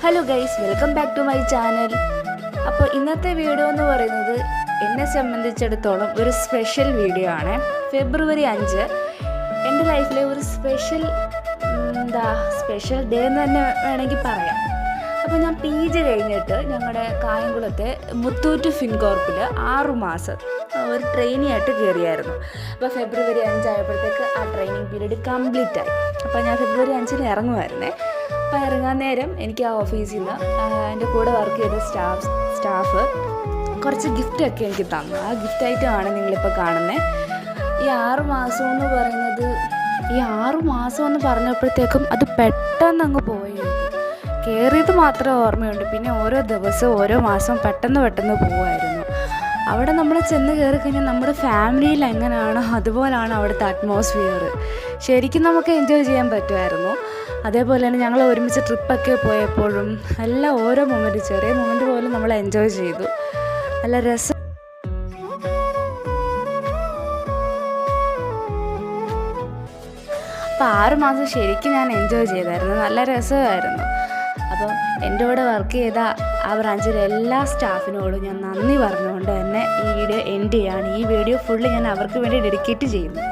Hello guys, welcome back to my channel. അപ്പോൾ ഇന്നത്തെ video എന്ന് പറയുന്നത് എന്നെ സംബന്ധിച്ചിടത്തോളം ഒരു സ്പെഷ്യൽ വീഡിയോ ആണ്. ഫെബ്രുവരി 5 എൻ്റെ ലൈഫിലെ ഒരു സ്പെഷ്യൽ ഡേ എന്ന് തന്നെ വേണമെങ്കിൽ പറയാം. അപ്പോൾ ഞാൻ PG കഴിഞ്ഞിട്ട് ഞങ്ങളുടെ കായംകുളത്തെ മുത്തൂറ്റ് ഫിൻകോർപ്പിൽ 6 മാസം ഒരു ട്രെയിനിയായിട്ട് കയറിയായിരുന്നു. അപ്പോൾ ഫെബ്രുവരി 5 ആയപ്പോഴത്തേക്ക് ആ ട്രെയിനിങ് പീരീഡ് കംപ്ലീറ്റ് ആയി. അപ്പോൾ ഞാൻ ഫെബ്രുവരി 5 ഇറങ്ങുമായിരുന്നേ. അപ്പോൾ ഇറങ്ങാൻ നേരം എനിക്ക് ആ ഓഫീസിൽ നിന്ന് എൻ്റെ കൂടെ വർക്ക് ചെയ്ത സ്റ്റാഫ് കുറച്ച് ഗിഫ്റ്റൊക്കെ എനിക്ക് തന്നു. ആ ഗിഫ്റ്റായിട്ടാണ് നിങ്ങളിപ്പോൾ കാണുന്നത്. ഈ 6 മാസം എന്ന് പറയുന്നത്, ഈ 6 മാസം എന്ന് പറഞ്ഞപ്പോഴത്തേക്കും അത് പെട്ടെന്ന് അങ്ങ് പോയി. കയറിയത് മാത്രമേ ഓർമ്മയുണ്ട്. പിന്നെ ഓരോ ദിവസവും ഓരോ മാസവും പെട്ടെന്ന് പോകുമായിരുന്നു. അവിടെ നമ്മൾ ചെന്ന് കയറി കഴിഞ്ഞാൽ നമ്മുടെ ഫാമിലിയിൽ എങ്ങനെയാണോ അതുപോലെയാണ് അവിടുത്തെ അറ്റ്മോസ്ഫിയർ. ശരിക്കും നമുക്ക് എൻജോയ് ചെയ്യാൻ പറ്റുമായിരുന്നു. അതേപോലെ തന്നെ ഞങ്ങൾ ഒരുമിച്ച് ട്രിപ്പൊക്കെ പോയപ്പോഴും എല്ലാം ഓരോ മൊമെൻറ്റ്, ചെറിയ മൊമെൻറ്റ് പോലും നമ്മൾ എൻജോയ് ചെയ്തു. നല്ല രസം. അപ്പോൾ 6 മാസം ശരിക്കും ഞാൻ എൻജോയ് ചെയ്തായിരുന്നു. നല്ല രസമായിരുന്നു. അപ്പം എൻ്റെ കൂടെ വർക്ക് ചെയ്ത ആ ബ്രാഞ്ചിലെ എല്ലാ സ്റ്റാഫിനോടും ഞാൻ നന്ദി പറഞ്ഞുകൊണ്ട് തന്നെ ഈ വീഡിയോ എൻഡ് ചെയ്യാണ്. ഈ വീഡിയോ ഫുള്ള് ഞാൻ അവർക്ക് വേണ്ടി ഡെഡിക്കേറ്റ് ചെയ്യുന്നു.